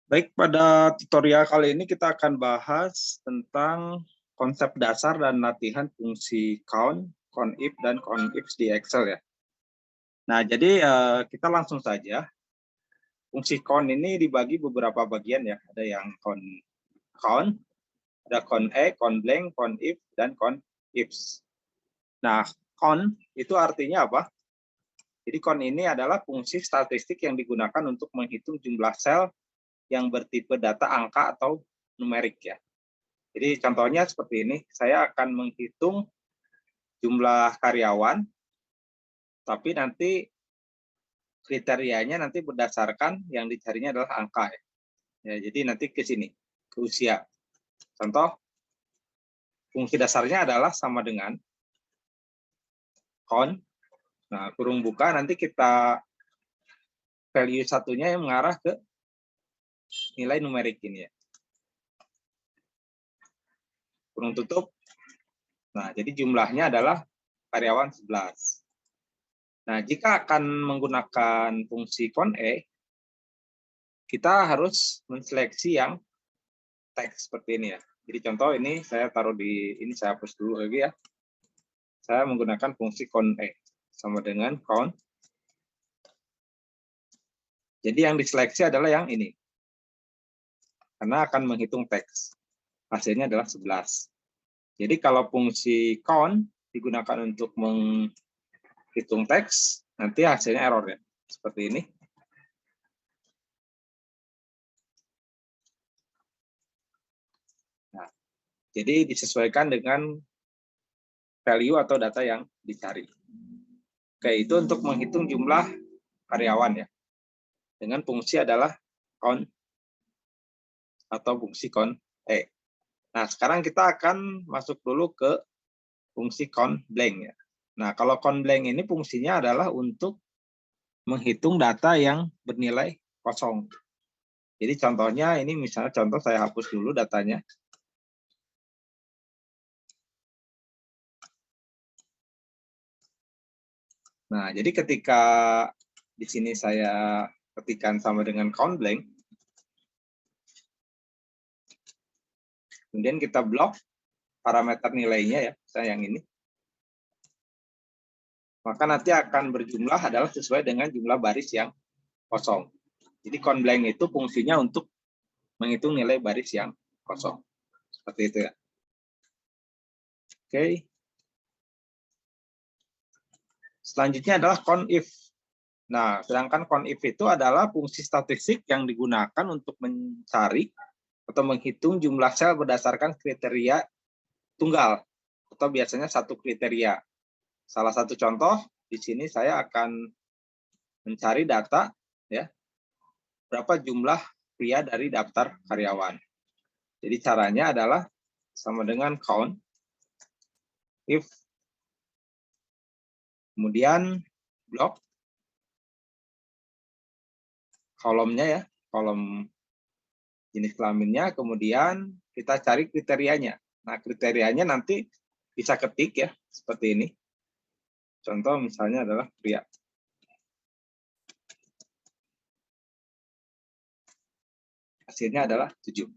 Baik, pada tutorial kali ini kita akan bahas tentang konsep dasar dan latihan fungsi count, countif, dan countifs di Excel ya. Nah, jadi kita langsung saja. Fungsi count ini dibagi beberapa bagian ya. Ada yang count, ada count E, count blank, count if, dan count ifs. Nah, count itu artinya apa? Jadi count ini adalah fungsi statistik yang digunakan untuk menghitung jumlah sel yang bertipe data angka atau numerik ya. Jadi contohnya seperti ini, saya akan menghitung jumlah karyawan, tapi nanti kriterianya nanti berdasarkan yang dicarinya adalah angka ya. Jadi nanti ke sini, ke usia. Contoh, fungsi dasarnya adalah sama dengan count. Nah, kurung buka, nanti kita value satunya yang mengarah ke nilai numerik ini ya. Kurung tutup. Nah, jadi jumlahnya adalah karyawan 11. Nah, jika akan menggunakan fungsi count E, kita harus menseleksi yang teks seperti ini ya. Jadi contoh ini saya taruh di ini, saya hapus dulu lagi ya. Saya menggunakan fungsi count E sama dengan count. Jadi yang diseleksi adalah yang ini. Karena akan menghitung teks. Hasilnya adalah 11. Jadi kalau fungsi count digunakan untuk menghitung teks, nanti hasilnya error ya. Seperti ini. Nah, jadi disesuaikan dengan value atau data yang dicari. Oke, itu untuk menghitung jumlah karyawan ya. Dengan fungsi adalah count atau fungsi count E. Nah, sekarang kita akan masuk dulu ke fungsi count blank ya. Nah, kalau count blank ini fungsinya adalah untuk menghitung data yang bernilai kosong. Jadi contohnya ini misalnya contoh saya hapus dulu datanya. Nah, jadi ketika di sini saya ketikkan sama dengan count blank, kemudian kita blok parameter nilainya ya, saya yang ini. Maka nanti akan berjumlah adalah sesuai dengan jumlah baris yang kosong. Jadi count blank itu fungsinya untuk menghitung nilai baris yang kosong. Seperti itu ya. Oke. Selanjutnya adalah count if. Nah, sedangkan count if itu adalah fungsi statistik yang digunakan untuk mencari atau menghitung jumlah sel berdasarkan kriteria tunggal atau biasanya satu kriteria. Salah satu contoh di sini saya akan mencari data ya, berapa jumlah pria dari daftar karyawan. Jadi caranya adalah sama dengan count if, kemudian blok kolomnya ya, kolom jenis kelaminnya, kemudian kita cari kriterianya. Nah, kriterianya nanti bisa ketik ya, seperti ini. Contoh misalnya adalah pria. Hasilnya adalah 7.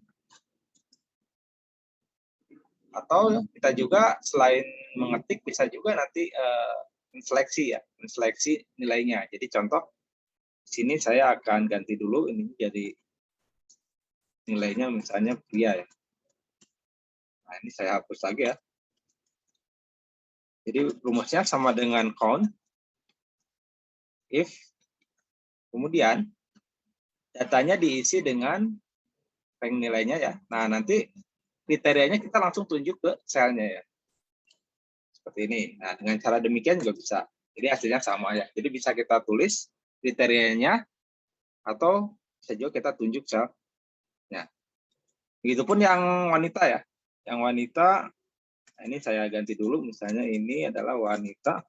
Atau kita juga selain mengetik bisa juga nanti menseleksi ya, menseleksi nilainya. Jadi contoh di sini saya akan ganti dulu ini jadi nilainya misalnya pria ya. Nah, ini saya hapus lagi ya. Jadi rumusnya sama dengan count if, kemudian datanya diisi dengan rank nilainya ya. Nah, nanti kriterianya kita langsung tunjuk ke selnya ya. Seperti ini. Nah, dengan cara demikian juga bisa. Jadi hasilnya sama ya. Jadi bisa kita tulis kriterianya atau bisa juga kita tunjuk selnya. Begitupun yang wanita ya. Yang wanita, nah ini saya ganti dulu. Misalnya ini adalah wanita.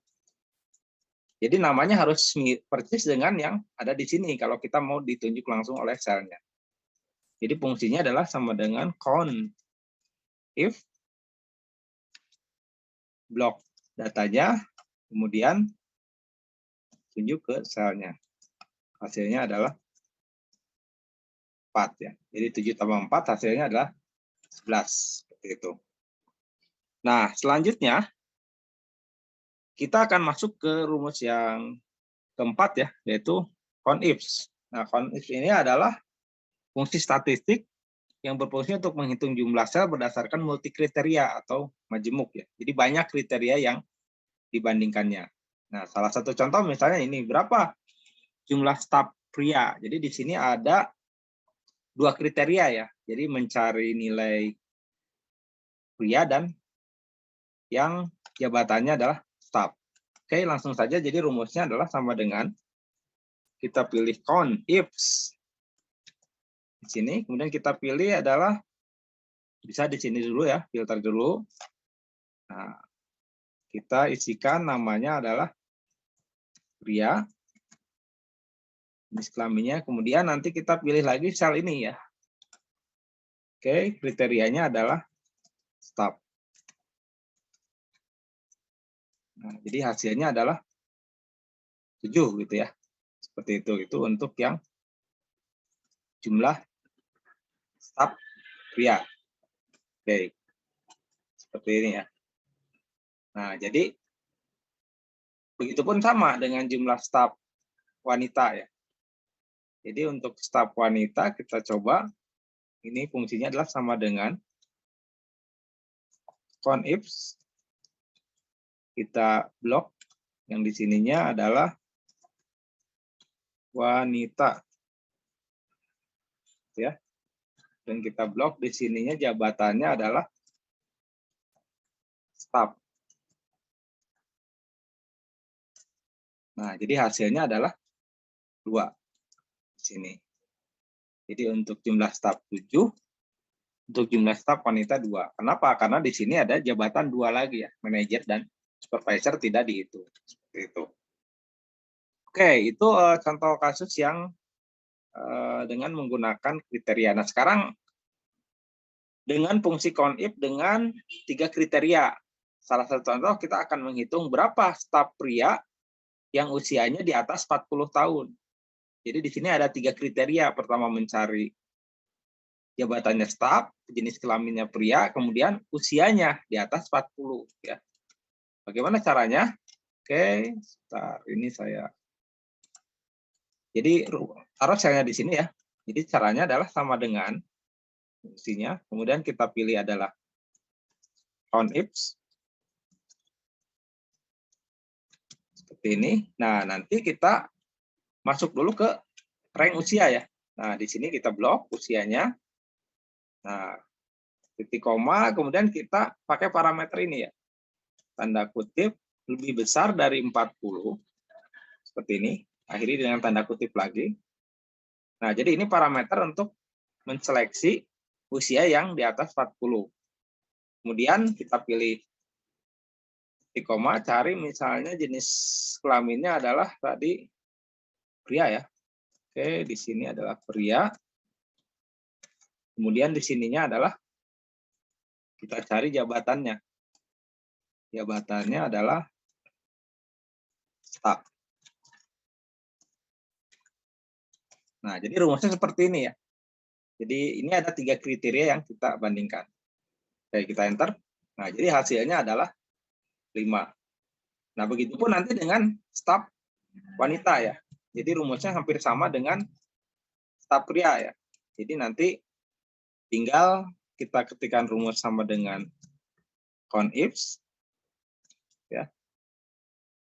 Jadi namanya harus persis dengan yang ada di sini kalau kita mau ditunjuk langsung oleh selnya. Jadi fungsinya adalah sama dengan count if, blok datanya, kemudian tunjuk ke selnya. Hasilnya adalah 4 ya. Jadi 7 tambah 4 hasilnya adalah 11 seperti itu. Nah, selanjutnya kita akan masuk ke rumus yang keempat ya, yaitu CONIFS. Nah, CONIFS ini adalah fungsi statistik yang berfungsi untuk menghitung jumlah sel berdasarkan multikriteria atau majemuk ya. Jadi banyak kriteria yang dibandingkannya. Nah, salah satu contoh misalnya ini, berapa jumlah staf pria. Jadi di sini ada 2 kriteria ya. Jadi mencari nilai pria dan yang jabatannya adalah staf. Oke, langsung saja. Jadi rumusnya adalah sama dengan kita pilih CONIFS di sini, kemudian kita pilih adalah bisa di sini dulu ya, filter dulu. Nah, kita isikan namanya adalah pria, jenis kelaminnya, kemudian nanti kita pilih lagi sel ini ya. Oke, kriterianya adalah staf. Nah, jadi hasilnya adalah 7 gitu ya. Seperti itu untuk yang jumlah staf pria. Oke, seperti ini ya. Nah, jadi begitupun sama dengan jumlah staf wanita ya. Jadi untuk staf wanita kita coba, ini fungsinya adalah sama dengan CONIFS. Kita blok, yang di sininya adalah wanita. Ya. Dan kita blok, di sininya jabatannya adalah staf. Nah, jadi hasilnya adalah 2 di sini. Jadi untuk jumlah staf 7, untuk jumlah staf wanita 2. Kenapa? Karena di sini ada jabatan 2 lagi ya, manajer dan supervisor tidak dihitung. Seperti itu. Oke, itu contoh kasus yang dengan menggunakan kriteria. Nah, sekarang dengan fungsi CONIF dengan 3 kriteria. Salah satu contoh kita akan menghitung berapa staf pria yang usianya di atas 40 tahun. Jadi di sini ada 3 kriteria. Pertama mencari jabatannya staf, jenis kelaminnya pria, kemudian usianya di atas 40 ya. Bagaimana caranya? Oke, sebentar, ini saya. Jadi taruh selnya di sini ya. Jadi caranya adalah sama dengan fungsinya. Kemudian kita pilih adalah CONIFS. Seperti ini. Nah, nanti kita masuk dulu ke rank usia ya. Nah, di sini kita blok usianya. Nah, titik koma, kemudian kita pakai parameter ini ya. Tanda kutip lebih besar dari 40. Seperti ini. Akhiri dengan tanda kutip lagi. Nah, jadi ini parameter untuk menseleksi usia yang di atas 40. Kemudian kita pilih titik koma, cari misalnya jenis kelaminnya adalah tadi pria ya. Oke, di sini adalah pria. Kemudian di sininya adalah kita cari jabatannya. Jabatannya adalah staf. Nah, jadi rumusnya seperti ini ya. Jadi ini ada 3 kriteria yang kita bandingkan. Oke, kita enter. Nah, jadi hasilnya adalah 5. Nah, begitupun nanti dengan staf wanita ya. Jadi rumusnya hampir sama dengan staf pria ya. Jadi nanti tinggal kita ketikkan rumus sama dengan CONIFS ya.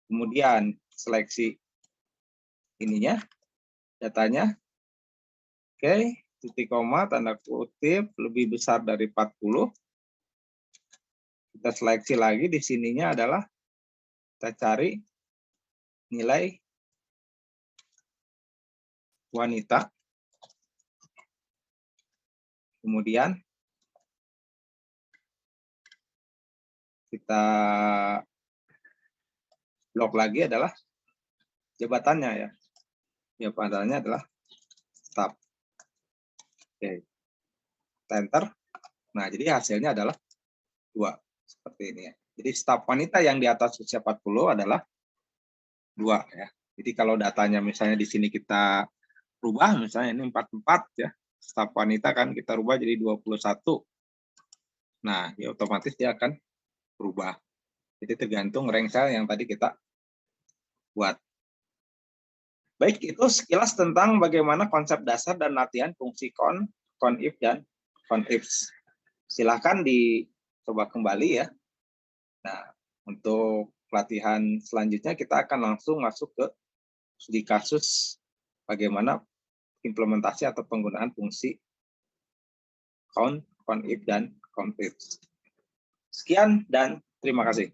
Kemudian seleksi ininya, datanya. Oke, titik koma, tanda kutip lebih besar dari 40. Kita seleksi lagi, di sininya adalah kita cari nilai wanita. Kemudian kita blok lagi adalah jabatannya ya. Jabatannya adalah staf. Oke. Kita enter. Nah, jadi hasilnya adalah 2. Seperti ini ya. Jadi staf wanita yang di atas usia 40 adalah 2 ya. Jadi kalau datanya misalnya di sini kita rubah, misalnya ini 44 ya. staf wanita kan kita rubah jadi 21. Nah, ya otomatis dia akan berubah. Jadi tergantung rank cell yang tadi kita buat. Baik, itu sekilas tentang bagaimana konsep dasar dan latihan fungsi count, conif, dan conifs. Silahkan dicoba kembali ya. Nah, untuk pelatihan selanjutnya kita akan langsung masuk ke studi kasus bagaimana implementasi atau penggunaan fungsi count, conif, dan conifs. Sekian dan terima kasih.